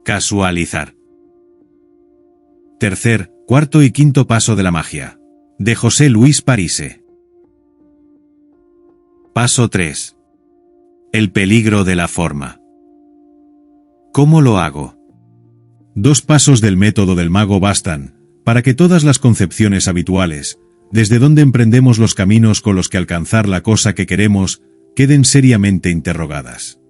Casualizar. Tercer, cuarto y quinto paso de la magia. De José Luis Parise. Paso 3. El peligro de la forma. ¿Cómo lo hago? 2 pasos del método del mago bastan para que todas las concepciones habituales, desde donde emprendemos los caminos con los que alcanzar la cosa que queremos, queden seriamente interrogadas.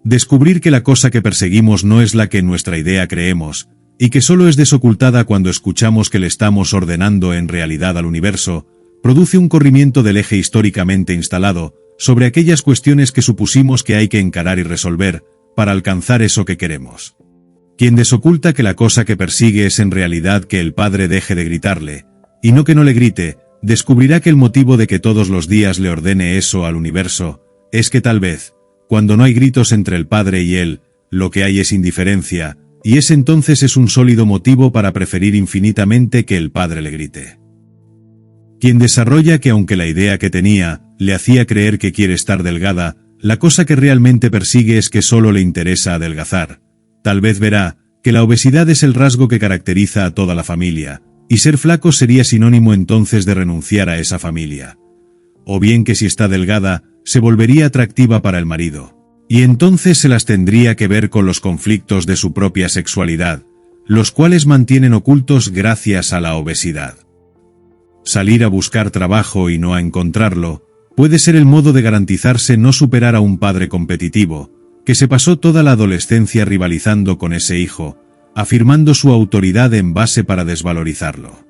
Descubrir que la cosa que perseguimos no es la que en nuestra idea creemos, y que solo es desocultada cuando escuchamos que le estamos ordenando en realidad al universo, produce un corrimiento del eje históricamente instalado sobre aquellas cuestiones que supusimos que hay que encarar y resolver para alcanzar eso que queremos. Quien desoculta que la cosa que persigue es en realidad que el padre deje de gritarle, y no que no le grite, descubrirá que el motivo de que todos los días le ordene eso al universo es que tal vez, cuando no hay gritos entre el padre y él, lo que hay es indiferencia, y ese entonces es un sólido motivo para preferir infinitamente que el padre le grite. Quien desarrolla que aunque la idea que tenía le hacía creer que quiere estar delgada, la cosa que realmente persigue es que solo le interesa adelgazar, tal vez verá que la obesidad es el rasgo que caracteriza a toda la familia, y ser flaco sería sinónimo entonces de renunciar a esa familia. O bien que si está delgada, se volvería atractiva para el marido, y entonces se las tendría que ver con los conflictos de su propia sexualidad, los cuales mantienen ocultos gracias a la obesidad. Salir a buscar trabajo y no a encontrarlo, puede ser el modo de garantizarse no superar a un padre competitivo, que se pasó toda la adolescencia rivalizando con ese hijo, afirmando su autoridad en base para desvalorizarlo.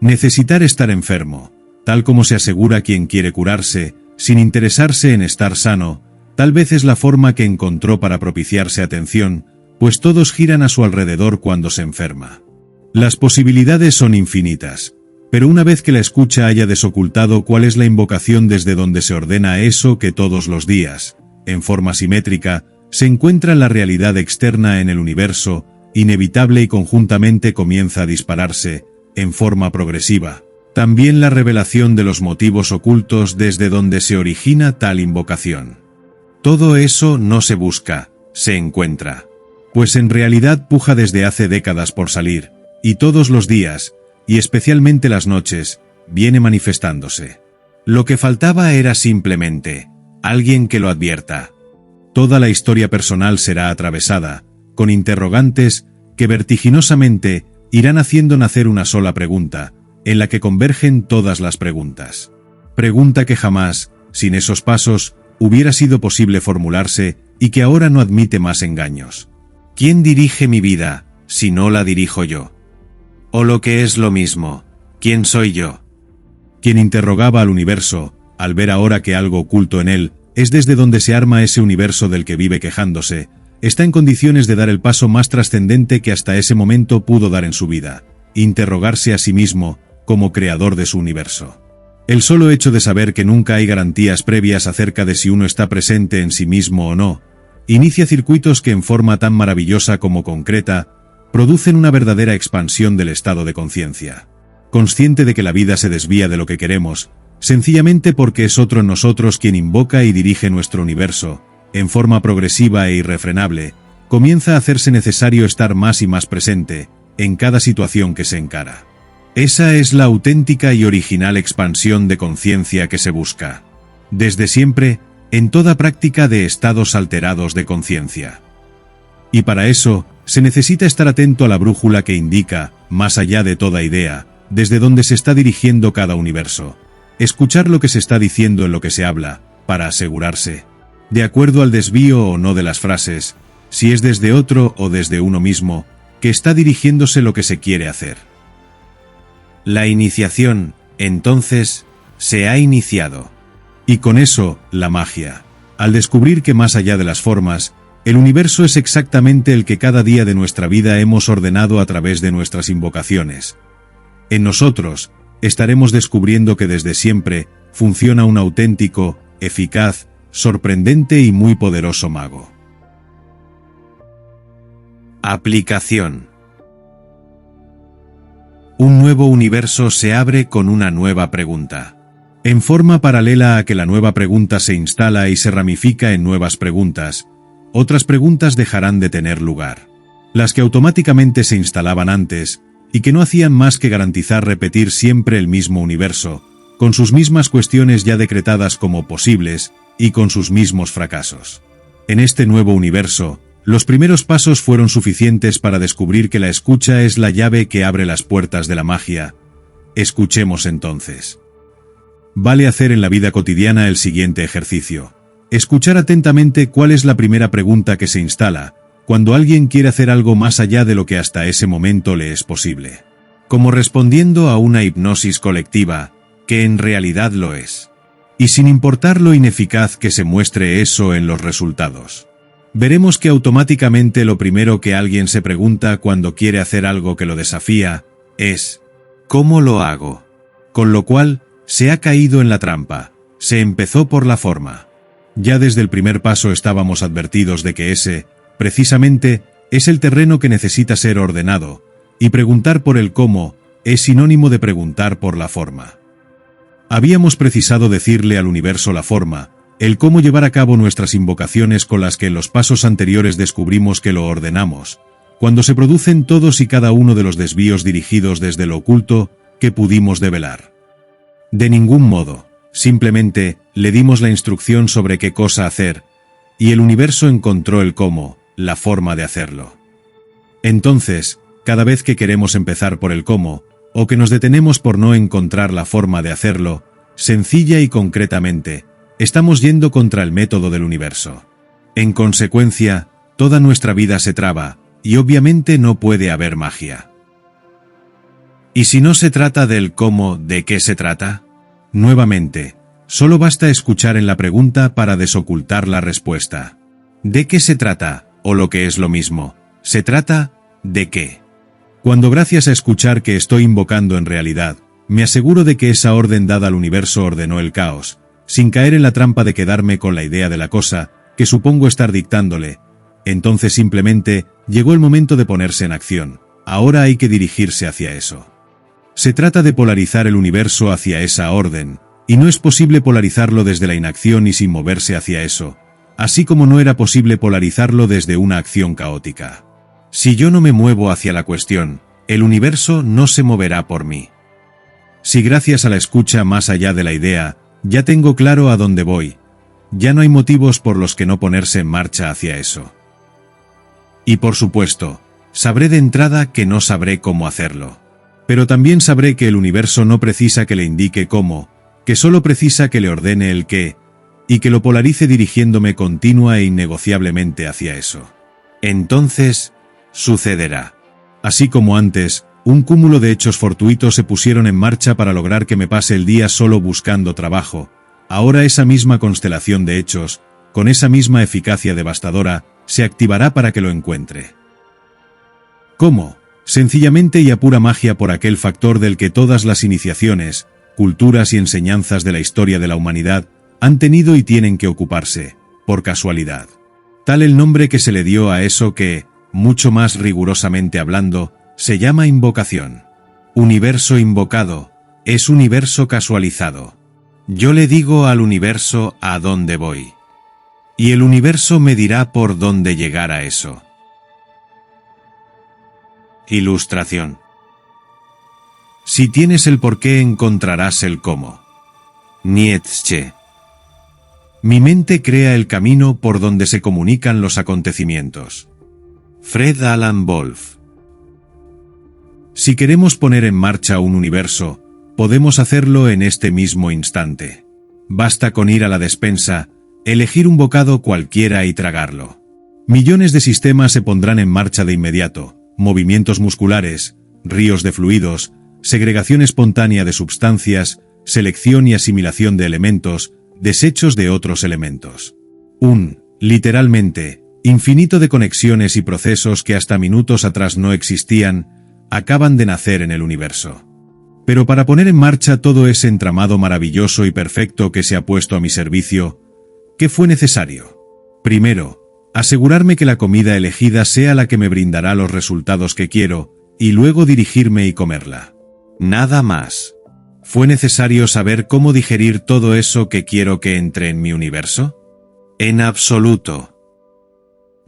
Necesitar estar enfermo, tal como se asegura quien quiere curarse, sin interesarse en estar sano, tal vez es la forma que encontró para propiciarse atención, pues todos giran a su alrededor cuando se enferma. Las posibilidades son infinitas, pero una vez que la escucha haya desocultado cuál es la invocación desde donde se ordena eso que todos los días, en forma simétrica, se encuentra la realidad externa en el universo, inevitable y conjuntamente comienza a dispararse, en forma progresiva, también la revelación de los motivos ocultos desde donde se origina tal invocación. Todo eso no se busca, se encuentra. Pues en realidad puja desde hace décadas por salir, y todos los días, y especialmente las noches, viene manifestándose. Lo que faltaba era simplemente alguien que lo advierta. Toda la historia personal será atravesada, con interrogantes que vertiginosamente irán haciendo nacer una sola pregunta, en la que convergen todas las preguntas. Pregunta que jamás, sin esos pasos, hubiera sido posible formularse y que ahora no admite más engaños. ¿Quién dirige mi vida, si no la dirijo yo? O lo que es lo mismo, ¿quién soy yo? Quien interrogaba al universo, al ver ahora que algo oculto en él es desde donde se arma ese universo del que vive quejándose, está en condiciones de dar el paso más trascendente que hasta ese momento pudo dar en su vida, interrogarse a sí mismo como creador de su universo. El solo hecho de saber que nunca hay garantías previas acerca de si uno está presente en sí mismo o no, inicia circuitos que en forma tan maravillosa como concreta, producen una verdadera expansión del estado de conciencia. Consciente de que la vida se desvía de lo que queremos, sencillamente porque es otro en nosotros quien invoca y dirige nuestro universo, en forma progresiva e irrefrenable, comienza a hacerse necesario estar más y más presente, en cada situación que se encara. Esa es la auténtica y original expansión de conciencia que se busca. Desde siempre, en toda práctica de estados alterados de conciencia. Y para eso, se necesita estar atento a la brújula que indica, más allá de toda idea, desde donde se está dirigiendo cada universo. Escuchar lo que se está diciendo en lo que se habla, para asegurarse, de acuerdo al desvío o no de las frases, si es desde otro o desde uno mismo, que está dirigiéndose lo que se quiere hacer. La iniciación, entonces, se ha iniciado. Y con eso, la magia, al descubrir que más allá de las formas, el universo es exactamente el que cada día de nuestra vida hemos ordenado a través de nuestras invocaciones. En nosotros, estaremos descubriendo que desde siempre funciona un auténtico, eficaz, sorprendente y muy poderoso mago. Aplicación. Un nuevo universo se abre con una nueva pregunta. En forma paralela a que la nueva pregunta se instala y se ramifica en nuevas preguntas, otras preguntas dejarán de tener lugar. las que automáticamente se instalaban antes, y que no hacían más que garantizar repetir siempre el mismo universo, con sus mismas cuestiones ya decretadas como posibles, y con sus mismos fracasos. En este nuevo universo, los primeros pasos fueron suficientes para descubrir que la escucha es la llave que abre las puertas de la magia. Escuchemos entonces. Vale hacer en la vida cotidiana el siguiente ejercicio. Escuchar atentamente cuál es la primera pregunta que se instala, cuando alguien quiere hacer algo más allá de lo que hasta ese momento le es posible. Como respondiendo a una hipnosis colectiva, que en realidad lo es. Y sin importar lo ineficaz que se muestre eso en los resultados. Veremos que automáticamente lo primero que alguien se pregunta cuando quiere hacer algo que lo desafía, es ¿cómo lo hago? Con lo cual, se ha caído en la trampa, se empezó por la forma. Ya desde el primer paso estábamos advertidos de que ese, precisamente, es el terreno que necesita ser ordenado, y preguntar por el cómo es sinónimo de preguntar por la forma. Habíamos precisado decirle al universo la forma, el cómo llevar a cabo nuestras invocaciones con las que en los pasos anteriores descubrimos que lo ordenamos, cuando se producen todos y cada uno de los desvíos dirigidos desde lo oculto que pudimos develar. De ningún modo, simplemente le dimos la instrucción sobre qué cosa hacer, y el universo encontró el cómo, la forma de hacerlo. Entonces, cada vez que queremos empezar por el cómo, o que nos detenemos por no encontrar la forma de hacerlo, sencilla y concretamente, estamos yendo contra el método del universo. En consecuencia, toda nuestra vida se traba, y obviamente no puede haber magia. ¿Y si no se trata del cómo, de qué se trata? Nuevamente, solo basta escuchar en la pregunta para desocultar la respuesta. ¿De qué se trata? O lo que es lo mismo, ¿se trata de qué? Cuando gracias a escuchar que estoy invocando en realidad, me aseguro de que esa orden dada al universo ordenó el caos, sin caer en la trampa de quedarme con la idea de la cosa, que supongo estar dictándole, entonces simplemente llegó el momento de ponerse en acción, ahora hay que dirigirse hacia eso. Se trata de polarizar el universo hacia esa orden, y no es posible polarizarlo desde la inacción y sin moverse hacia eso, así como no era posible polarizarlo desde una acción caótica. Si yo no me muevo hacia la cuestión, el universo no se moverá por mí. Si gracias a la escucha más allá de la idea, ya tengo claro a dónde voy, ya no hay motivos por los que no ponerse en marcha hacia eso. Y por supuesto, sabré de entrada que no sabré cómo hacerlo. Pero también sabré que el universo no precisa que le indique cómo, que solo precisa que le ordene el qué, y que lo polarice dirigiéndome continua e innegociablemente hacia eso. Entonces, sucederá. Así como antes, un cúmulo de hechos fortuitos se pusieron en marcha para lograr que me pase el día solo buscando trabajo, ahora esa misma constelación de hechos, con esa misma eficacia devastadora, se activará para que lo encuentre. ¿Cómo? Sencillamente y a pura magia por aquel factor del que todas las iniciaciones, culturas y enseñanzas de la historia de la humanidad han tenido y tienen que ocuparse, por casualidad. Tal el nombre que se le dio a eso que, mucho más rigurosamente hablando, se llama invocación. Universo invocado, es universo casualizado. Yo le digo al universo a dónde voy. Y el universo me dirá por dónde llegar a eso. Ilustración. Si tienes el por qué encontrarás el cómo. Nietzsche. Mi mente crea el camino por donde se comunican los acontecimientos. Fred Alan Wolf. Si queremos poner en marcha un universo, podemos hacerlo en este mismo instante. Basta con ir a la despensa, elegir un bocado cualquiera y tragarlo. Millones de sistemas se pondrán en marcha de inmediato, movimientos musculares, ríos de fluidos, segregación espontánea de sustancias, selección y asimilación de elementos, desechos de otros elementos. Literalmente, infinito de conexiones y procesos que hasta minutos atrás no existían, acaban de nacer en el universo. Pero para poner en marcha todo ese entramado maravilloso y perfecto que se ha puesto a mi servicio, ¿qué fue necesario? Primero, asegurarme que la comida elegida sea la que me brindará los resultados que quiero, y luego dirigirme y comerla. Nada más. ¿Fue necesario saber cómo digerir todo eso que quiero que entre en mi universo? En absoluto.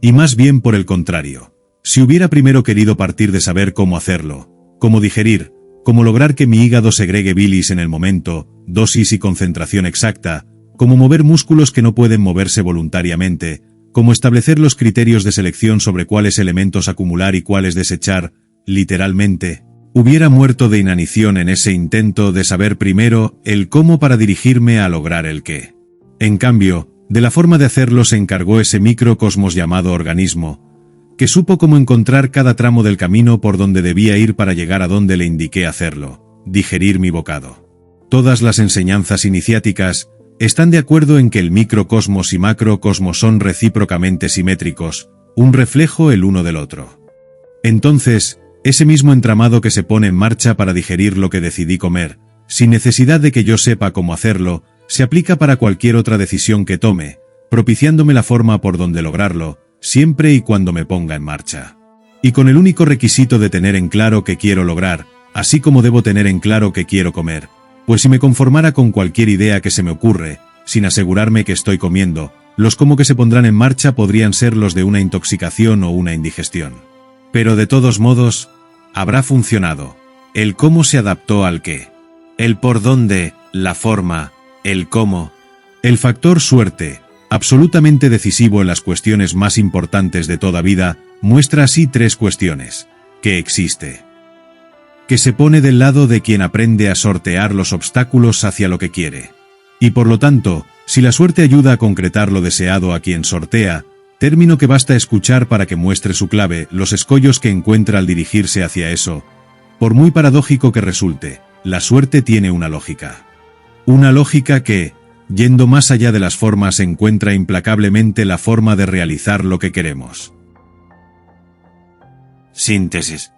Y más bien por el contrario. Si hubiera primero querido partir de saber cómo hacerlo, cómo digerir, cómo lograr que mi hígado segregue bilis en el momento, dosis y concentración exacta, cómo mover músculos que no pueden moverse voluntariamente, cómo establecer los criterios de selección sobre cuáles elementos acumular y cuáles desechar, literalmente, hubiera muerto de inanición en ese intento de saber primero el cómo para dirigirme a lograr el qué. En cambio, de la forma de hacerlo se encargó ese microcosmos llamado organismo, que supo cómo encontrar cada tramo del camino por donde debía ir para llegar a donde le indiqué hacerlo, digerir mi bocado. Todas las enseñanzas iniciáticas están de acuerdo en que el microcosmos y macrocosmos son recíprocamente simétricos, un reflejo el uno del otro. Entonces, ese mismo entramado que se pone en marcha para digerir lo que decidí comer, sin necesidad de que yo sepa cómo hacerlo, se aplica para cualquier otra decisión que tome, propiciándome la forma por donde lograrlo, siempre y cuando me ponga en marcha. Y con el único requisito de tener en claro qué quiero lograr, así como debo tener en claro qué quiero comer, pues si me conformara con cualquier idea que se me ocurre, sin asegurarme que estoy comiendo, los cómo que se pondrán en marcha podrían ser los de una intoxicación o una indigestión. Pero de todos modos, habrá funcionado. El cómo se adaptó al qué. El por dónde, la forma, el cómo. El factor suerte, absolutamente decisivo en las cuestiones más importantes de toda vida, muestra así tres cuestiones. Que existe. Que se pone del lado de quien aprende a sortear los obstáculos hacia lo que quiere. Y por lo tanto, si la suerte ayuda a concretar lo deseado a quien sortea, término que basta escuchar para que muestre su clave, los escollos que encuentra al dirigirse hacia eso. Por muy paradójico que resulte, la suerte tiene una lógica. Una lógica que, yendo más allá de las formas, encuentra implacablemente la forma de realizar lo que queremos. Síntesis.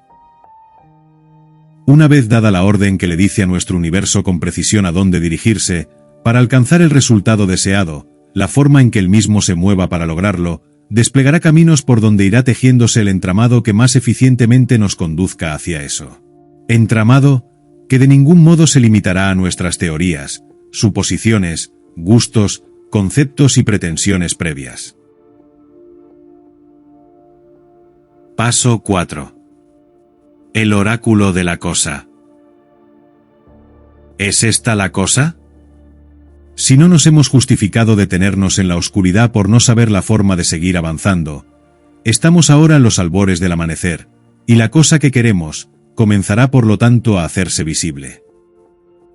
Una vez dada la orden que le dice a nuestro universo con precisión a dónde dirigirse, para alcanzar el resultado deseado, la forma en que el mismo se mueva para lograrlo, desplegará caminos por donde irá tejiéndose el entramado que más eficientemente nos conduzca hacia eso. Entramado que de ningún modo se limitará a nuestras teorías, suposiciones, gustos, conceptos y pretensiones previas. Paso 4. El oráculo de la cosa. ¿Es esta la cosa? Si no nos hemos justificado detenernos en la oscuridad por no saber la forma de seguir avanzando, estamos ahora en los albores del amanecer, y la cosa que queremos comenzará por lo tanto a hacerse visible.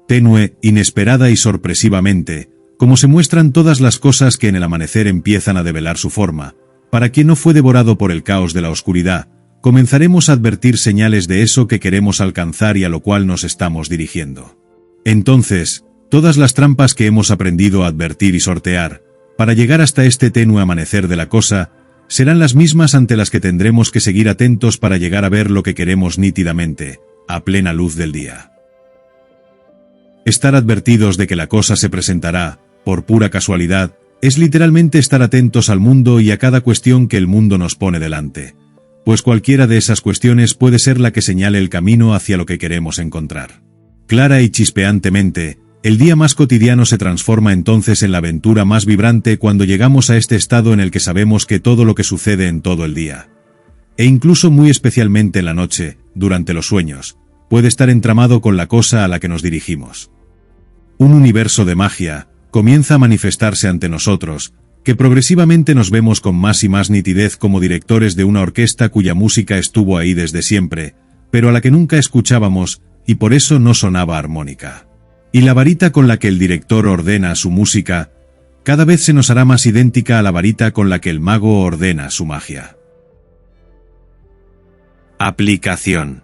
Tenue, inesperada y sorpresivamente, como se muestran todas las cosas que en el amanecer empiezan a develar su forma, para quien no fue devorado por el caos de la oscuridad, comenzaremos a advertir señales de eso que queremos alcanzar y a lo cual nos estamos dirigiendo. Entonces, todas las trampas que hemos aprendido a advertir y sortear, para llegar hasta este tenue amanecer de la cosa, serán las mismas ante las que tendremos que seguir atentos para llegar a ver lo que queremos nítidamente, a plena luz del día. Estar advertidos de que la cosa se presentará, por pura casualidad, es literalmente estar atentos al mundo y a cada cuestión que el mundo nos pone delante, pues cualquiera de esas cuestiones puede ser la que señale el camino hacia lo que queremos encontrar. Clara y chispeantemente, el día más cotidiano se transforma entonces en la aventura más vibrante cuando llegamos a este estado en el que sabemos que todo lo que sucede en todo el día, e incluso muy especialmente en la noche, durante los sueños, puede estar entramado con la cosa a la que nos dirigimos. Un universo de magia comienza a manifestarse ante nosotros, que progresivamente nos vemos con más y más nitidez como directores de una orquesta cuya música estuvo ahí desde siempre, pero a la que nunca escuchábamos, y por eso no sonaba armónica. Y la varita con la que el director ordena su música, cada vez se nos hará más idéntica a la varita con la que el mago ordena su magia. Aplicación.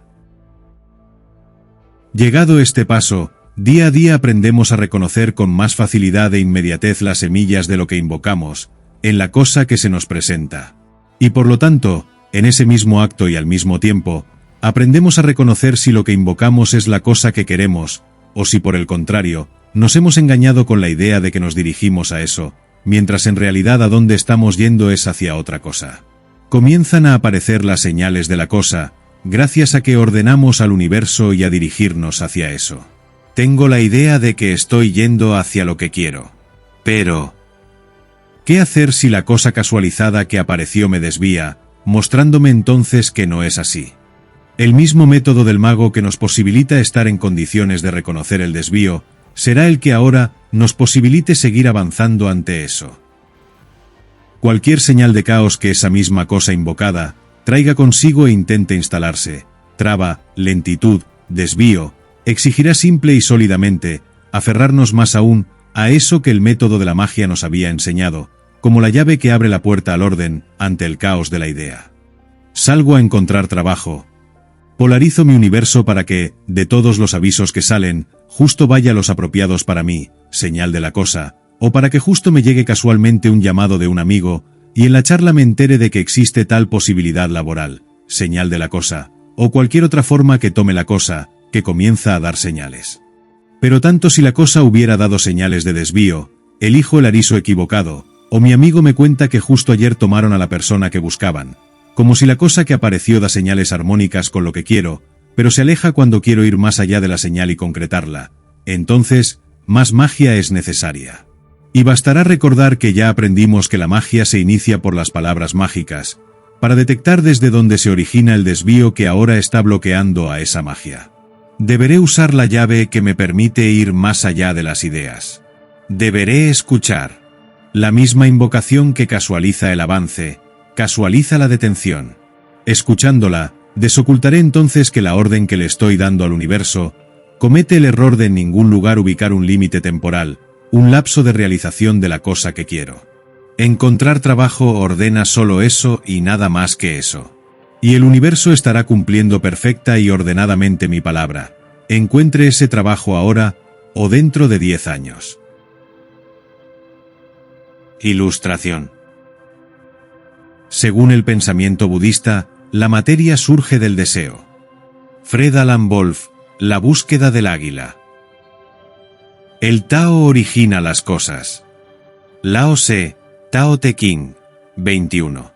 Llegado este paso, día a día aprendemos a reconocer con más facilidad e inmediatez las semillas de lo que invocamos, en la cosa que se nos presenta. Y por lo tanto, en ese mismo acto y al mismo tiempo, aprendemos a reconocer si lo que invocamos es la cosa que queremos, o si por el contrario, nos hemos engañado con la idea de que nos dirigimos a eso, mientras en realidad a dónde estamos yendo es hacia otra cosa. Comienzan a aparecer las señales de la cosa, gracias a que ordenamos al universo y a dirigirnos hacia eso. Tengo la idea de que estoy yendo hacia lo que quiero. Pero, ¿qué hacer si la cosa casualizada que apareció me desvía, mostrándome entonces que no es así. El mismo método del mago que nos posibilita estar en condiciones de reconocer el desvío, será el que ahora nos posibilite seguir avanzando ante eso. Cualquier señal de caos que esa misma cosa invocada traiga consigo e intente instalarse, traba, lentitud, desvío, exigirá simple y sólidamente aferrarnos más aún a eso que el método de la magia nos había enseñado, como la llave que abre la puerta al orden ante el caos de la idea. Salgo a encontrar trabajo. Polarizo mi universo para que, de todos los avisos que salen, justo vaya los apropiados para mí, señal de la cosa, o para que justo me llegue casualmente un llamado de un amigo, y en la charla me entere de que existe tal posibilidad laboral, señal de la cosa, o cualquier otra forma que tome la cosa, que comienza a dar señales. Pero tanto si la cosa hubiera dado señales de desvío, elijo el arizo equivocado, o mi amigo me cuenta que justo ayer tomaron a la persona que buscaban, como si la cosa que apareció da señales armónicas con lo que quiero, pero se aleja cuando quiero ir más allá de la señal y concretarla, entonces, más magia es necesaria. Y bastará recordar que ya aprendimos que la magia se inicia por las palabras mágicas, para detectar desde dónde se origina el desvío que ahora está bloqueando a esa magia. Deberé usar la llave que me permite ir más allá de las ideas. Deberé escuchar. La misma invocación que casualiza el avance, casualiza la detención. Escuchándola, desocultaré entonces que la orden que le estoy dando al universo comete el error de en ningún lugar ubicar un límite temporal, un lapso de realización de la cosa que quiero. Encontrar trabajo ordena solo eso y nada más que eso. Y el universo estará cumpliendo perfecta y ordenadamente mi palabra. Encuentre ese trabajo ahora o dentro de 10 años. Ilustración. Según el pensamiento budista, la materia surge del deseo. Fred Alan Wolf, La búsqueda del águila. El Tao origina las cosas. Lao Tse, Tao Te Ching, 21.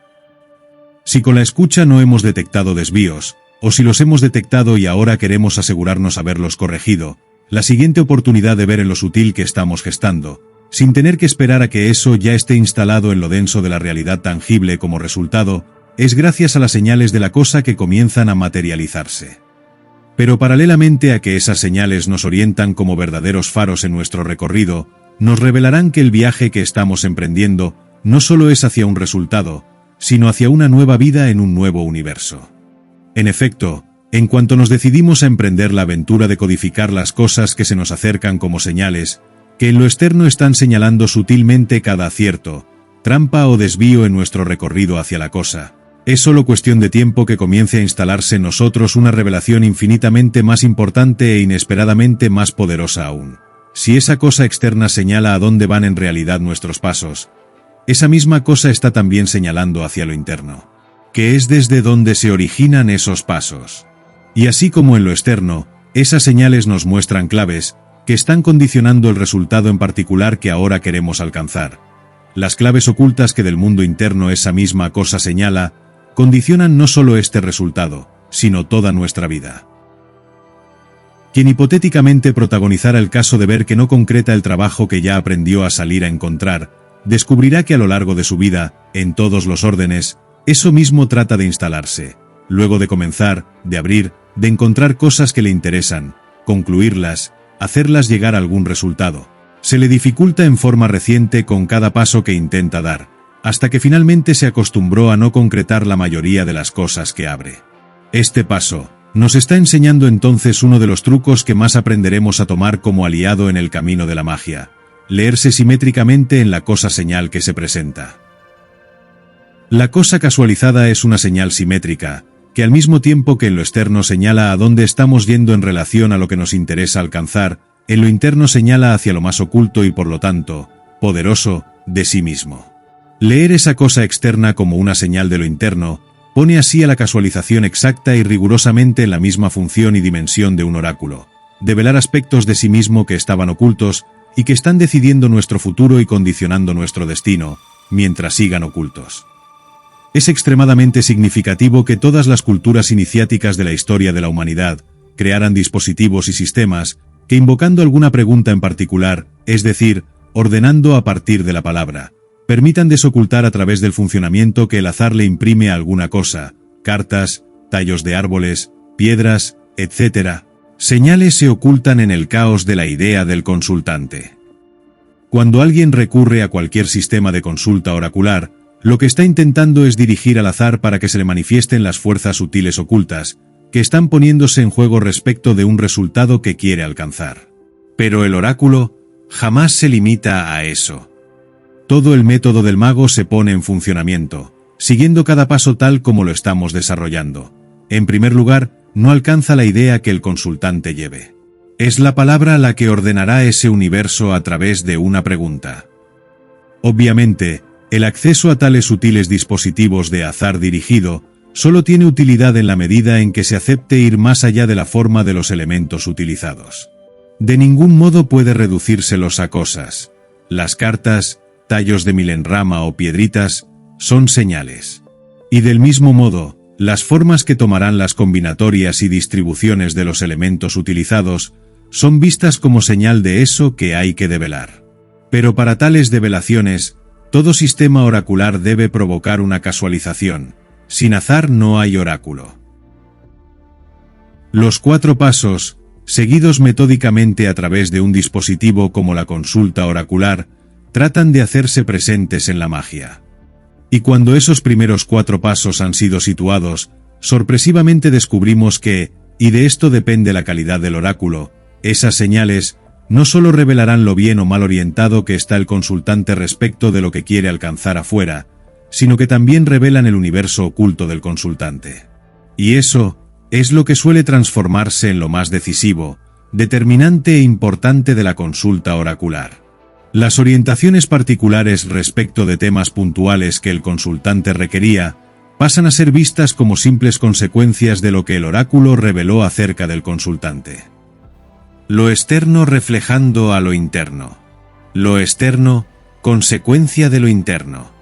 Si con la escucha no hemos detectado desvíos, o si los hemos detectado y ahora queremos asegurarnos haberlos corregido, la siguiente oportunidad de ver en lo sutil que estamos gestando, sin tener que esperar a que eso ya esté instalado en lo denso de la realidad tangible como resultado, es gracias a las señales de la cosa que comienzan a materializarse. Pero paralelamente a que esas señales nos orientan como verdaderos faros en nuestro recorrido, nos revelarán que el viaje que estamos emprendiendo no solo es hacia un resultado, sino hacia una nueva vida en un nuevo universo. En efecto, en cuanto nos decidimos a emprender la aventura de codificar las cosas que se nos acercan como señales, que en lo externo están señalando sutilmente cada acierto, trampa o desvío en nuestro recorrido hacia la cosa, es solo cuestión de tiempo que comience a instalarse en nosotros una revelación infinitamente más importante e inesperadamente más poderosa aún. Si esa cosa externa señala a dónde van en realidad nuestros pasos, esa misma cosa está también señalando hacia lo interno, que es desde donde se originan esos pasos. Y así como en lo externo, esas señales nos muestran claves que están condicionando el resultado en particular que ahora queremos alcanzar. Las claves ocultas que del mundo interno esa misma cosa señala, condicionan no solo este resultado, sino toda nuestra vida. Quien hipotéticamente protagonizara el caso de ver que no concreta el trabajo que ya aprendió a salir a encontrar, descubrirá que a lo largo de su vida, en todos los órdenes, eso mismo trata de instalarse, luego de comenzar, de abrir, de encontrar cosas que le interesan, concluirlas, hacerlas llegar a algún resultado. Se le dificulta en forma reciente con cada paso que intenta dar, hasta que finalmente se acostumbró a no concretar la mayoría de las cosas que abre. Este paso nos está enseñando entonces uno de los trucos que más aprenderemos a tomar como aliado en el camino de la magia: leerse simétricamente en la cosa señal que se presenta. La cosa casualizada es una señal simétrica, que al mismo tiempo que en lo externo señala a dónde estamos yendo en relación a lo que nos interesa alcanzar, en lo interno señala hacia lo más oculto y por lo tanto, poderoso, de sí mismo. Leer esa cosa externa como una señal de lo interno, pone así a la casualización exacta y rigurosamente en la misma función y dimensión de un oráculo, develar aspectos de sí mismo que estaban ocultos y que están decidiendo nuestro futuro y condicionando nuestro destino, mientras sigan ocultos. Es extremadamente significativo que todas las culturas iniciáticas de la historia de la humanidad crearan dispositivos y sistemas que, invocando alguna pregunta en particular, es decir, ordenando a partir de la palabra, permitan desocultar a través del funcionamiento que el azar le imprime a alguna cosa, cartas, tallos de árboles, piedras, etc. Señales se ocultan en el caos de la idea del consultante. Cuando alguien recurre a cualquier sistema de consulta oracular, lo que está intentando es dirigir al azar para que se le manifiesten las fuerzas sutiles ocultas, que están poniéndose en juego respecto de un resultado que quiere alcanzar. Pero el oráculo jamás se limita a eso. Todo el método del mago se pone en funcionamiento, siguiendo cada paso tal como lo estamos desarrollando. En primer lugar, no alcanza la idea que el consultante lleve. Es la palabra la que ordenará ese universo a través de una pregunta. Obviamente, el acceso a tales sutiles dispositivos de azar dirigido solo tiene utilidad en la medida en que se acepte ir más allá de la forma de los elementos utilizados. De ningún modo puede reducírselos a cosas. Las cartas, tallos de milenrama o piedritas, son señales. Y del mismo modo, las formas que tomarán las combinatorias y distribuciones de los elementos utilizados son vistas como señal de eso que hay que develar. Pero para tales develaciones, todo sistema oracular debe provocar una casualización. Sin azar no hay oráculo. Los 4 pasos, seguidos metódicamente a través de un dispositivo como la consulta oracular, tratan de hacerse presentes en la magia. Y cuando esos primeros 4 pasos han sido situados, sorpresivamente descubrimos que, y de esto depende la calidad del oráculo, esas señales no solo revelarán lo bien o mal orientado que está el consultante respecto de lo que quiere alcanzar afuera, sino que también revelan el universo oculto del consultante. Y eso es lo que suele transformarse en lo más decisivo, determinante e importante de la consulta oracular. Las orientaciones particulares respecto de temas puntuales que el consultante requería pasan a ser vistas como simples consecuencias de lo que el oráculo reveló acerca del consultante. Lo externo reflejando a lo interno. Lo externo, consecuencia de lo interno.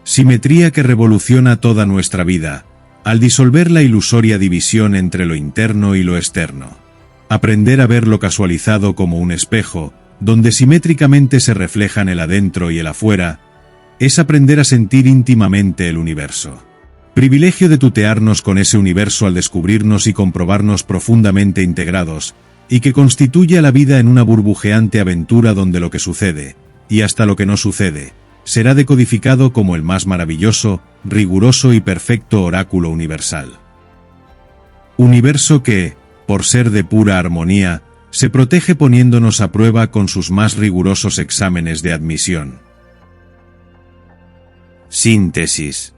Simetría que revoluciona toda nuestra vida, al disolver la ilusoria división entre lo interno y lo externo. Aprender a ver lo casualizado como un espejo, donde simétricamente se reflejan el adentro y el afuera, es aprender a sentir íntimamente el universo. Privilegio de tutearnos con ese universo al descubrirnos y comprobarnos profundamente integrados, y que constituye la vida en una burbujeante aventura donde lo que sucede, y hasta lo que no sucede, será decodificado como el más maravilloso, riguroso y perfecto oráculo universal. Universo que, por ser de pura armonía, se protege poniéndonos a prueba con sus más rigurosos exámenes de admisión. Síntesis.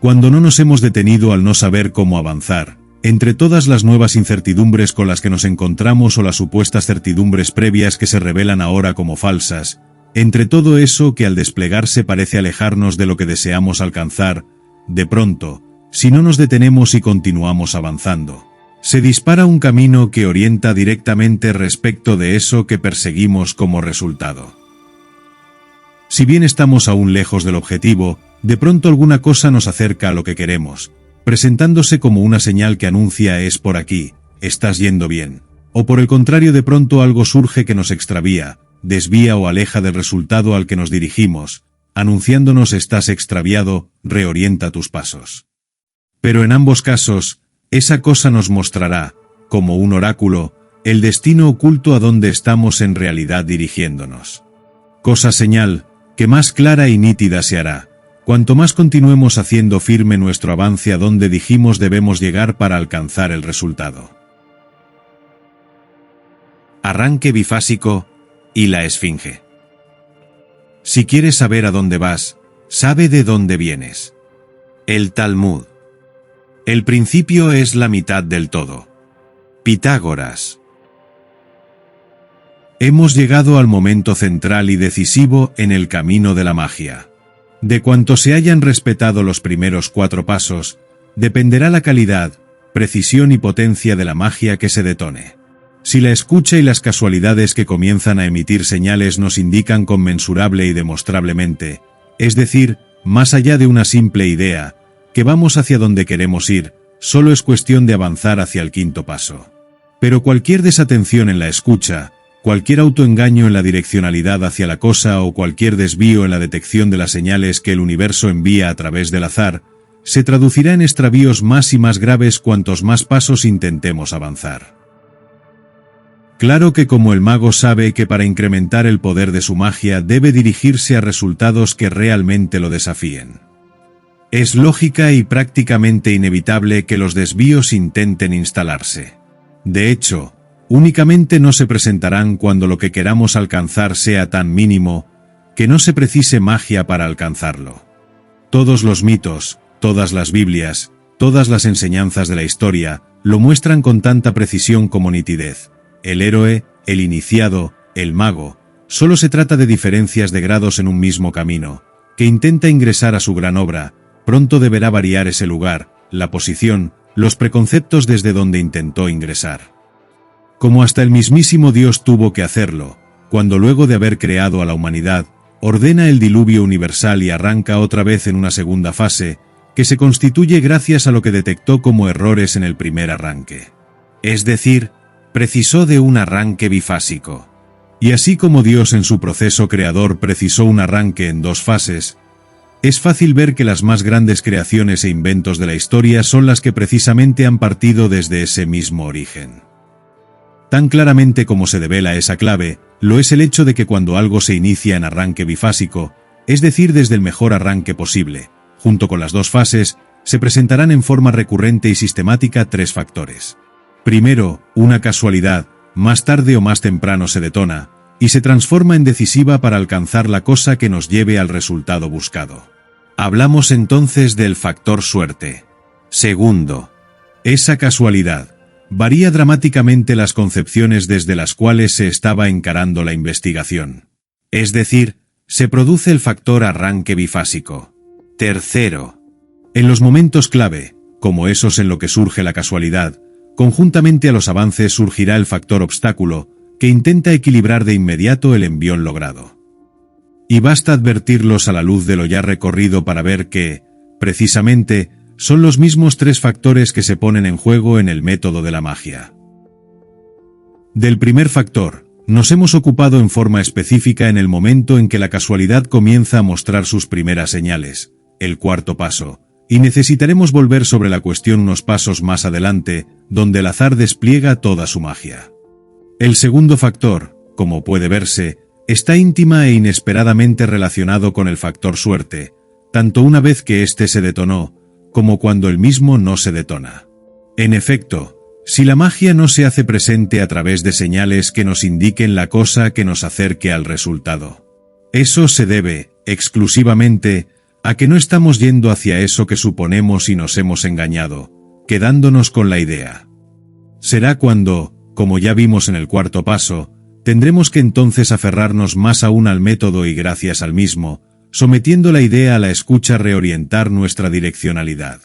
Cuando no nos hemos detenido al no saber cómo avanzar, entre todas las nuevas incertidumbres con las que nos encontramos o las supuestas certidumbres previas que se revelan ahora como falsas, entre todo eso que al desplegarse parece alejarnos de lo que deseamos alcanzar, de pronto, si no nos detenemos y continuamos avanzando, se dispara un camino que orienta directamente respecto de eso que perseguimos como resultado. Si bien estamos aún lejos del objetivo, de pronto alguna cosa nos acerca a lo que queremos, presentándose como una señal que anuncia es por aquí, estás yendo bien. O por el contrario de pronto algo surge que nos extravía, desvía o aleja del resultado al que nos dirigimos, anunciándonos estás extraviado, reorienta tus pasos. Pero en ambos casos, esa cosa nos mostrará, como un oráculo, el destino oculto a donde estamos en realidad dirigiéndonos. Cosa señal, que más clara y nítida se hará, cuanto más continuemos haciendo firme nuestro avance a donde dijimos debemos llegar para alcanzar el resultado. Arranque bifásico y la esfinge. Si quieres saber a dónde vas, sabe de dónde vienes. El Talmud. El principio es la mitad del todo. Pitágoras. Hemos llegado al momento central y decisivo en el camino de la magia. De cuanto se hayan respetado los primeros 4 pasos, dependerá la calidad, precisión y potencia de la magia que se detone. Si la escucha y las casualidades que comienzan a emitir señales nos indican conmensurable y demostrablemente, es decir, más allá de una simple idea, que vamos hacia donde queremos ir, solo es cuestión de avanzar hacia el 5.º paso. Pero cualquier desatención en la escucha, cualquier autoengaño en la direccionalidad hacia la cosa o cualquier desvío en la detección de las señales que el universo envía a través del azar, se traducirá en extravíos más y más graves cuantos más pasos intentemos avanzar. Claro que como el mago sabe que para incrementar el poder de su magia debe dirigirse a resultados que realmente lo desafíen. Es lógica y prácticamente inevitable que los desvíos intenten instalarse. De hecho, únicamente no se presentarán cuando lo que queramos alcanzar sea tan mínimo que no se precise magia para alcanzarlo. Todos los mitos, todas las Biblias, todas las enseñanzas de la historia lo muestran con tanta precisión como nitidez. El héroe, el iniciado, el mago, solo se trata de diferencias de grados en un mismo camino, que intenta ingresar a su gran obra, pronto deberá variar ese lugar, la posición, los preconceptos desde donde intentó ingresar. Como hasta el mismísimo Dios tuvo que hacerlo, cuando luego de haber creado a la humanidad, ordena el diluvio universal y arranca otra vez en una segunda fase, que se constituye gracias a lo que detectó como errores en el primer arranque. Es decir, precisó de un arranque bifásico. Y así como Dios en su proceso creador precisó un arranque en dos fases, es fácil ver que las más grandes creaciones e inventos de la historia son las que precisamente han partido desde ese mismo origen. Tan claramente como se devela esa clave, lo es el hecho de que cuando algo se inicia en arranque bifásico, es decir, desde el mejor arranque posible, junto con las dos fases, se presentarán en forma recurrente y sistemática tres factores. Primero, una casualidad, más tarde o más temprano se detona, y se transforma en decisiva para alcanzar la cosa que nos lleve al resultado buscado. Hablamos entonces del factor suerte. Segundo, esa casualidad varía dramáticamente las concepciones desde las cuales se estaba encarando la investigación. Es decir, se produce el factor arranque bifásico. Tercero, en los momentos clave, como esos en lo que surge la casualidad, conjuntamente a los avances surgirá el factor obstáculo, que intenta equilibrar de inmediato el envión logrado. Y basta advertirlos a la luz de lo ya recorrido para ver que, precisamente, son los mismos tres factores que se ponen en juego en el método de la magia. Del primer factor, nos hemos ocupado en forma específica en el momento en que la casualidad comienza a mostrar sus primeras señales, el cuarto paso, y necesitaremos volver sobre la cuestión unos pasos más adelante, donde el azar despliega toda su magia. El segundo factor, como puede verse, está íntima e inesperadamente relacionado con el factor suerte, tanto una vez que éste se detonó, como cuando el mismo no se detona. En efecto, si la magia no se hace presente a través de señales que nos indiquen la cosa que nos acerque al resultado, eso se debe, exclusivamente, a que no estamos yendo hacia eso que suponemos y nos hemos engañado, quedándonos con la idea. Será cuando, como ya vimos en el cuarto paso, tendremos que entonces aferrarnos más aún al método y gracias al mismo, sometiendo la idea a la escucha reorientar nuestra direccionalidad.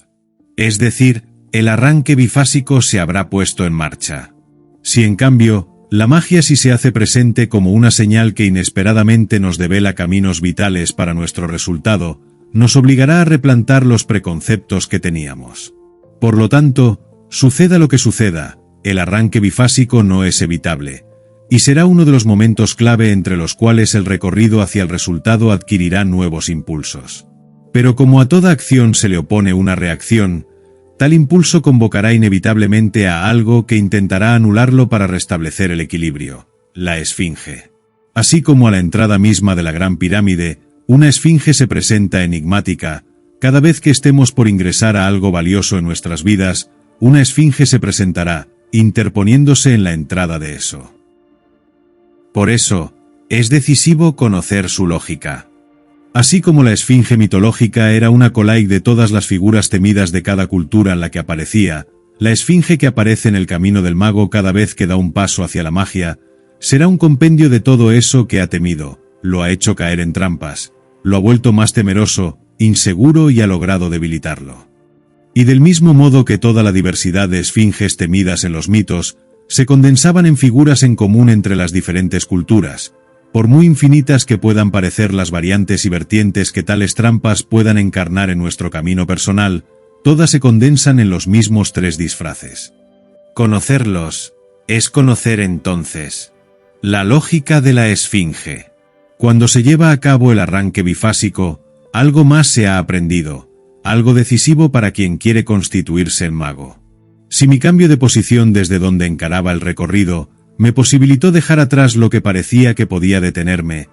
Es decir, el arranque bifásico se habrá puesto en marcha. Si en cambio, la magia sí se hace presente como una señal que inesperadamente nos devela caminos vitales para nuestro resultado, nos obligará a replantar los preconceptos que teníamos. Por lo tanto, suceda lo que suceda, el arranque bifásico no es evitable, y será uno de los momentos clave entre los cuales el recorrido hacia el resultado adquirirá nuevos impulsos. Pero como a toda acción se le opone una reacción, tal impulso convocará inevitablemente a algo que intentará anularlo para restablecer el equilibrio, la esfinge. Así como a la entrada misma de la Gran Pirámide, una esfinge se presenta enigmática, cada vez que estemos por ingresar a algo valioso en nuestras vidas, una esfinge se presentará, interponiéndose en la entrada de eso. Por eso, es decisivo conocer su lógica. Así como la esfinge mitológica era una collage de todas las figuras temidas de cada cultura en la que aparecía, la esfinge que aparece en el camino del mago cada vez que da un paso hacia la magia, será un compendio de todo eso que ha temido, lo ha hecho caer en trampas, lo ha vuelto más temeroso, inseguro y ha logrado debilitarlo. Y del mismo modo que toda la diversidad de esfinges temidas en los mitos, se condensaban en figuras en común entre las diferentes culturas, por muy infinitas que puedan parecer las variantes y vertientes que tales trampas puedan encarnar en nuestro camino personal, todas se condensan en los mismos tres disfraces. Conocerlos es conocer entonces La lógica de la esfinge. Cuando se lleva a cabo el arranque bifásico, algo más se ha aprendido, algo decisivo para quien quiere constituirse en mago. Si mi cambio de posición desde donde encaraba el recorrido me posibilitó dejar atrás lo que parecía que podía detenerme,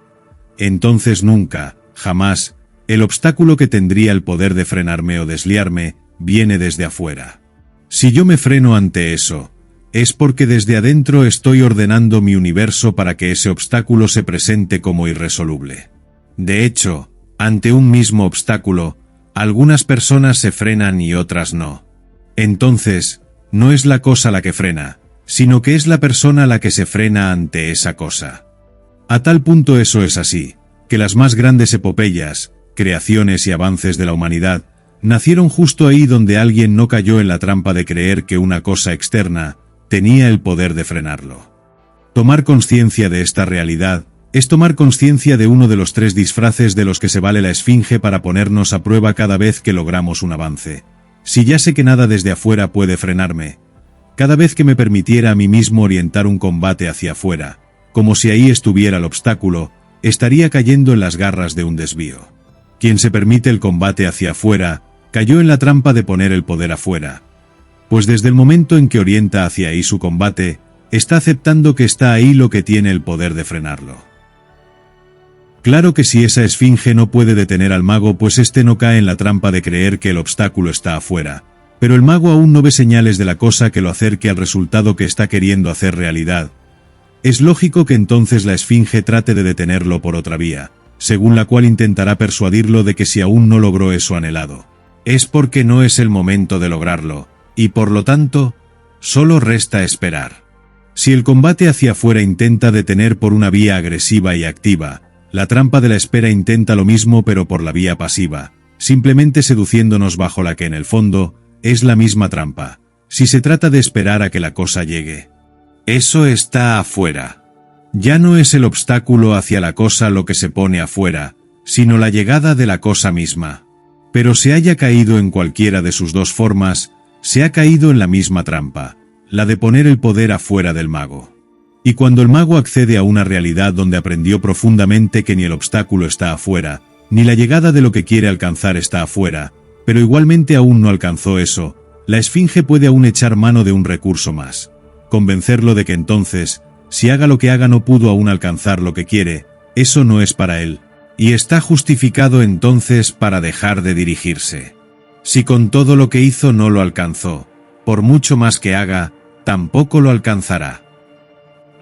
entonces nunca, jamás, el obstáculo que tendría el poder de frenarme o desliarme, viene desde afuera. Si yo me freno ante eso, es porque desde adentro estoy ordenando mi universo para que ese obstáculo se presente como irresoluble. De hecho, ante un mismo obstáculo, algunas personas se frenan y otras no. Entonces, no es la cosa la que frena, sino que es la persona la que se frena ante esa cosa. A tal punto eso es así, que las más grandes epopeyas, creaciones y avances de la humanidad, nacieron justo ahí donde alguien no cayó en la trampa de creer que una cosa externa tenía el poder de frenarlo. Tomar conciencia de esta realidad es tomar conciencia de uno de los 3 disfraces de los que se vale la esfinge para ponernos a prueba cada vez que logramos un avance. Si ya sé que nada desde afuera puede frenarme, cada vez que me permitiera a mí mismo orientar un combate hacia afuera, como si ahí estuviera el obstáculo, estaría cayendo en las garras de un desvío. Quien se permite el combate hacia afuera, cayó en la trampa de poner el poder afuera. Pues desde el momento en que orienta hacia ahí su combate, está aceptando que está ahí lo que tiene el poder de frenarlo. Claro que si esa esfinge no puede detener al mago, pues éste no cae en la trampa de creer que el obstáculo está afuera, pero el mago aún no ve señales de la cosa que lo acerque al resultado que está queriendo hacer realidad. Es lógico que entonces la esfinge trate de detenerlo por otra vía, según la cual intentará persuadirlo de que si aún no logró eso anhelado, es porque no es el momento de lograrlo, y por lo tanto, solo resta esperar. Si el combate hacia afuera intenta detener por una vía agresiva y activa, la trampa de la espera intenta lo mismo pero por la vía pasiva, simplemente seduciéndonos bajo la que en el fondo es la misma trampa, si se trata de esperar a que la cosa llegue. Eso está afuera. Ya no es el obstáculo hacia la cosa lo que se pone afuera, sino la llegada de la cosa misma. Pero se haya caído en cualquiera de sus 2 formas, se ha caído en la misma trampa, la de poner el poder afuera del mago. Y cuando el mago accede a una realidad donde aprendió profundamente que ni el obstáculo está afuera, ni la llegada de lo que quiere alcanzar está afuera, pero igualmente aún no alcanzó eso, la esfinge puede aún echar mano de un recurso más, convencerlo de que entonces, si haga lo que haga no pudo aún alcanzar lo que quiere, eso no es para él, y está justificado entonces para dejar de dirigirse. Si con todo lo que hizo no lo alcanzó, por mucho más que haga, tampoco lo alcanzará.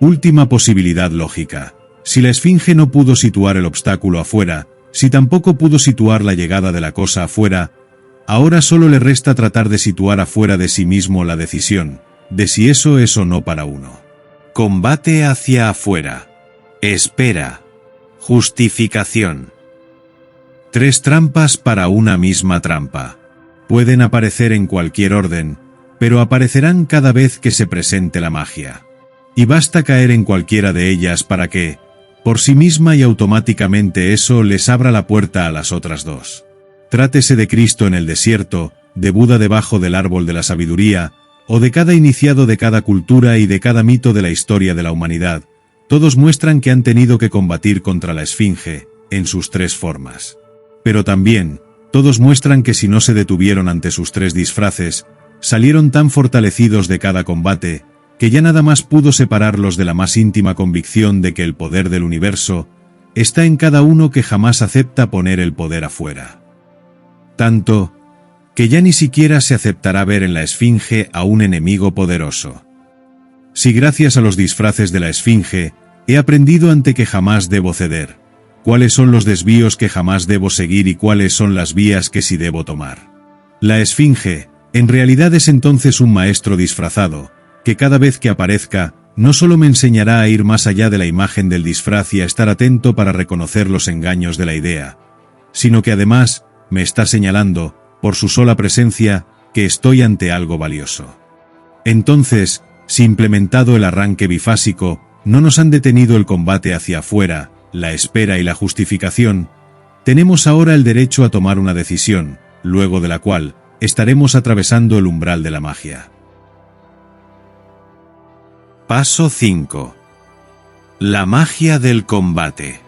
Última posibilidad lógica. Si la esfinge no pudo situar el obstáculo afuera, si tampoco pudo situar la llegada de la cosa afuera, ahora solo le resta tratar de situar afuera de sí mismo la decisión, de si eso es o no para uno. Combate hacia afuera. Espera. Justificación. 3 trampas para una misma trampa. Pueden aparecer en cualquier orden, pero aparecerán cada vez que se presente la magia. Y basta caer en cualquiera de ellas para que, por sí misma y automáticamente eso les abra la puerta a las otras 2. Trátese de Cristo en el desierto, de Buda debajo del árbol de la sabiduría, o de cada iniciado de cada cultura y de cada mito de la historia de la humanidad, todos muestran que han tenido que combatir contra la esfinge, en sus 3 formas. Pero también, todos muestran que si no se detuvieron ante sus 3 disfraces, salieron tan fortalecidos de cada combate, que ya nada más pudo separarlos de la más íntima convicción de que el poder del universo está en cada uno que jamás acepta poner el poder afuera. Tanto, que ya ni siquiera se aceptará ver en la esfinge a un enemigo poderoso. Si gracias a los disfraces de la esfinge, he aprendido ante que jamás debo ceder, cuáles son los desvíos que jamás debo seguir y cuáles son las vías que sí debo tomar. La esfinge, en realidad es entonces un maestro disfrazado, que cada vez que aparezca, no solo me enseñará a ir más allá de la imagen del disfraz y a estar atento para reconocer los engaños de la idea, sino que además me está señalando, por su sola presencia, que estoy ante algo valioso. Entonces, si implementado el arranque bifásico, no nos han detenido el combate hacia afuera, la espera y la justificación, tenemos ahora el derecho a tomar una decisión, luego de la cual, estaremos atravesando el umbral de la magia. Paso 5. La magia del combate.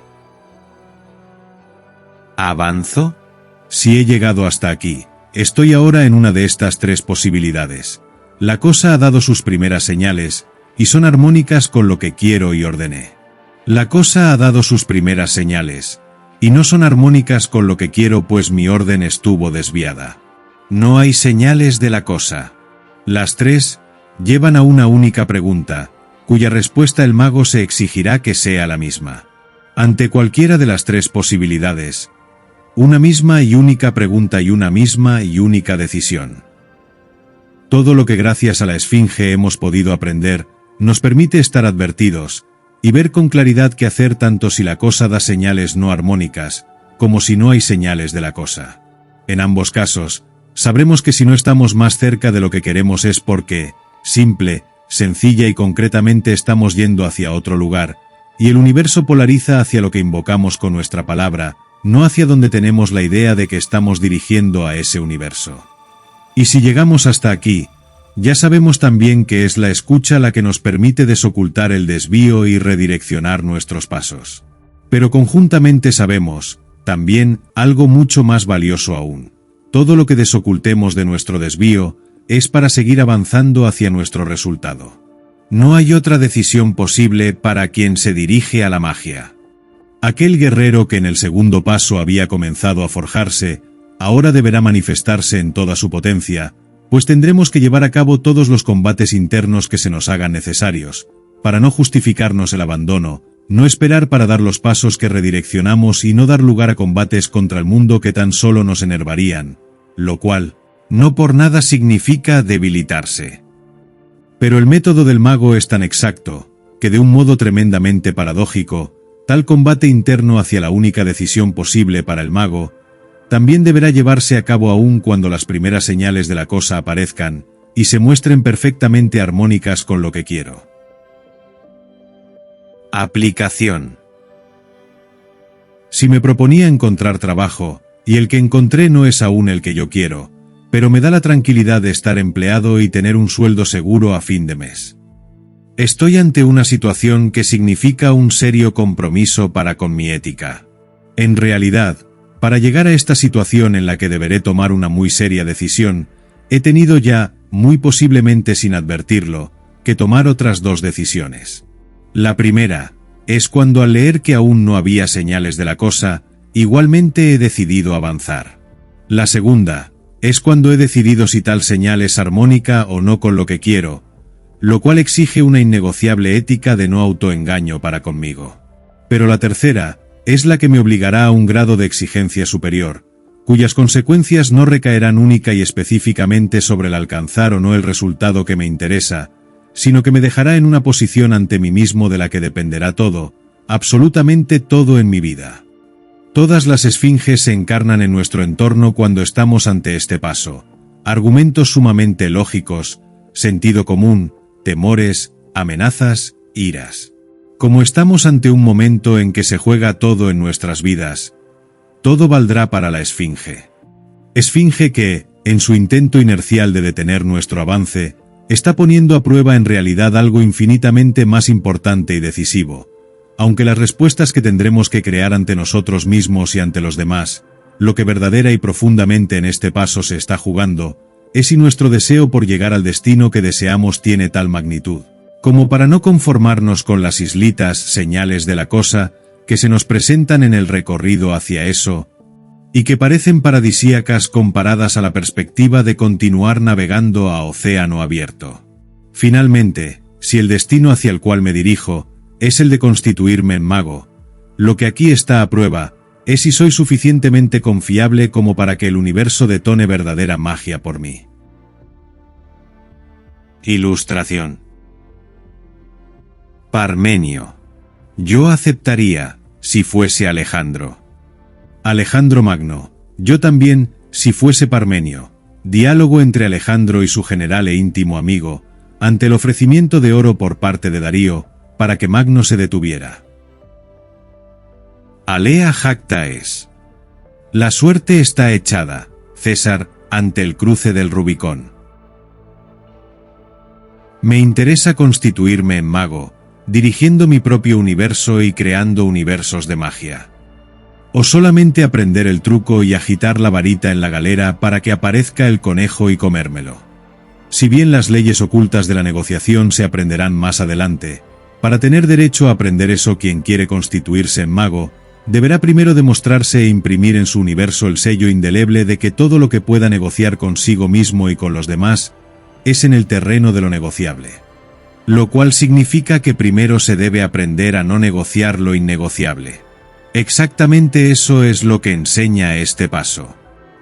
¿Avanzo? Si he llegado hasta aquí, estoy ahora en una de estas tres posibilidades. La cosa ha dado sus primeras señales, y son armónicas con lo que quiero y ordené. La cosa ha dado sus primeras señales, y no son armónicas con lo que quiero pues mi orden estuvo desviada. No hay señales de la cosa. Las tres llevan a una única pregunta, cuya respuesta el mago se exigirá que sea la misma. Ante cualquiera de las tres posibilidades, una misma y única pregunta y una misma y única decisión. Todo lo que gracias a la Esfinge hemos podido aprender, nos permite estar advertidos, y ver con claridad qué hacer tanto si la cosa da señales no armónicas, como si no hay señales de la cosa. En ambos casos, sabremos que si no estamos más cerca de lo que queremos es porque, simple, sencilla y concretamente estamos yendo hacia otro lugar, y el universo polariza hacia lo que invocamos con nuestra palabra, no hacia donde tenemos la idea de que estamos dirigiendo a ese universo. Y si llegamos hasta aquí, ya sabemos también que es la escucha la que nos permite desocultar el desvío y redireccionar nuestros pasos. Pero conjuntamente sabemos, también, algo mucho más valioso aún. Todo lo que desocultemos de nuestro desvío es para seguir avanzando hacia nuestro resultado. No hay otra decisión posible para quien se dirige a la magia. Aquel guerrero que en el segundo paso había comenzado a forjarse, ahora deberá manifestarse en toda su potencia, pues tendremos que llevar a cabo todos los combates internos que se nos hagan necesarios, para no justificarnos el abandono, no esperar para dar los pasos que redireccionamos y no dar lugar a combates contra el mundo que tan solo nos enervarían, lo cual, no por nada significa debilitarse. Pero el método del mago es tan exacto, que de un modo tremendamente paradójico, tal combate interno hacia la única decisión posible para el mago, también deberá llevarse a cabo aún cuando las primeras señales de la cosa aparezcan, y se muestren perfectamente armónicas con lo que quiero. Aplicación. Si me proponía encontrar trabajo, y el que encontré no es aún el que yo quiero, pero me da la tranquilidad de estar empleado y tener un sueldo seguro a fin de mes. Estoy ante una situación que significa un serio compromiso para con mi ética. En realidad, para llegar a esta situación en la que deberé tomar una muy seria decisión, he tenido ya, muy posiblemente sin advertirlo, que tomar otras dos decisiones. La primera, es cuando al leer que aún no había señales de la cosa, igualmente he decidido avanzar. La segunda, es cuando he decidido si tal señal es armónica o no con lo que quiero, lo cual exige una innegociable ética de no autoengaño para conmigo. Pero la tercera, es la que me obligará a un grado de exigencia superior, cuyas consecuencias no recaerán única y específicamente sobre el alcanzar o no el resultado que me interesa, sino que me dejará en una posición ante mí mismo de la que dependerá todo, absolutamente todo en mi vida. Todas las esfinges se encarnan en nuestro entorno cuando estamos ante este paso. Argumentos sumamente lógicos, sentido común, temores, amenazas, iras. Como estamos ante un momento en que se juega todo en nuestras vidas, todo valdrá para la esfinge. Esfinge que, en su intento inercial de detener nuestro avance, está poniendo a prueba en realidad algo infinitamente más importante y decisivo. Aunque las respuestas que tendremos que crear ante nosotros mismos y ante los demás, lo que verdadera y profundamente en este paso se está jugando, es si nuestro deseo por llegar al destino que deseamos tiene tal magnitud, como para no conformarnos con las islitas, señales de la cosa, que se nos presentan en el recorrido hacia eso, y que parecen paradisíacas comparadas a la perspectiva de continuar navegando a océano abierto. Finalmente, si el destino hacia el cual me dirijo, es el de constituirme en mago, lo que aquí está a prueba, es si soy suficientemente confiable como para que el universo detone verdadera magia por mí. Ilustración. Parmenio. Yo aceptaría, si fuese Alejandro. Alejandro Magno. Yo también, si fuese Parmenio. Diálogo entre Alejandro y su general e íntimo amigo, ante el ofrecimiento de oro por parte de Darío, para que Magno se detuviera. Alea jacta es. La suerte está echada, César, ante el cruce del Rubicón. Me interesa constituirme en mago, dirigiendo mi propio universo y creando universos de magia. O solamente aprender el truco y agitar la varita en la galera para que aparezca el conejo y comérmelo. Si bien las leyes ocultas de la negociación se aprenderán más adelante, para tener derecho a aprender eso quien quiere constituirse en mago, deberá primero demostrarse e imprimir en su universo el sello indeleble de que todo lo que pueda negociar consigo mismo y con los demás es en el terreno de lo negociable. Lo cual significa que primero se debe aprender a no negociar lo innegociable. Exactamente eso es lo que enseña este paso.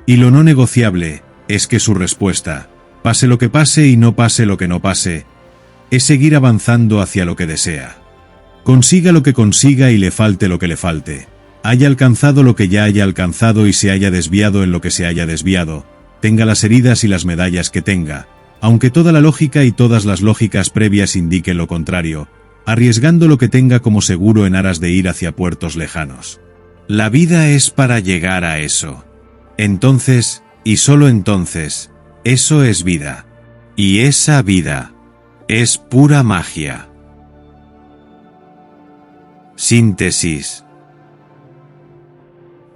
Y lo no negociable es que su respuesta, pase lo que pase y no pase lo que no pase, es seguir avanzando hacia lo que desea. Consiga lo que consiga y le falte lo que le falte. Haya alcanzado lo que ya haya alcanzado y se haya desviado en lo que se haya desviado, tenga las heridas y las medallas que tenga, aunque toda la lógica y todas las lógicas previas indiquen lo contrario, arriesgando lo que tenga como seguro en aras de ir hacia puertos lejanos. La vida es para llegar a eso. Entonces, y solo entonces, eso es vida. Y esa vida es pura magia. Síntesis.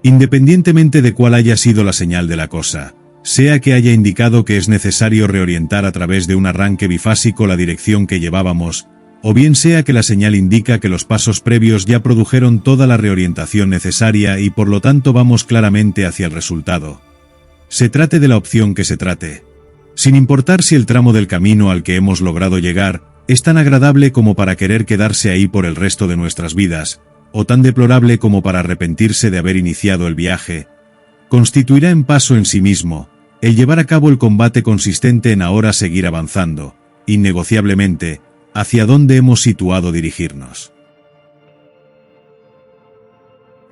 Independientemente de cuál haya sido la señal de la cosa, sea que haya indicado que es necesario reorientar a través de un arranque bifásico la dirección que llevábamos, o bien sea que la señal indica que los pasos previos ya produjeron toda la reorientación necesaria y por lo tanto vamos claramente hacia el resultado. Se trate de la opción que se trate. Sin importar si el tramo del camino al que hemos logrado llegar es tan agradable como para querer quedarse ahí por el resto de nuestras vidas, o tan deplorable como para arrepentirse de haber iniciado el viaje, constituirá en paso en sí mismo el llevar a cabo el combate consistente en ahora seguir avanzando, innegociablemente, hacia donde hemos situado dirigirnos.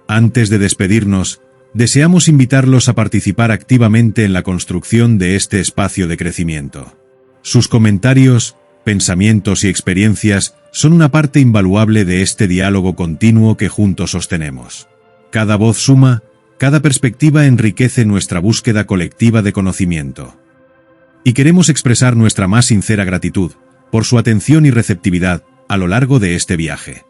Antes de despedirnos, deseamos invitarlos a participar activamente en la construcción de este espacio de crecimiento. Sus comentarios, pensamientos y experiencias son una parte invaluable de este diálogo continuo que juntos sostenemos. Cada voz suma, cada perspectiva enriquece nuestra búsqueda colectiva de conocimiento. Y queremos expresar nuestra más sincera gratitud por su atención y receptividad a lo largo de este viaje.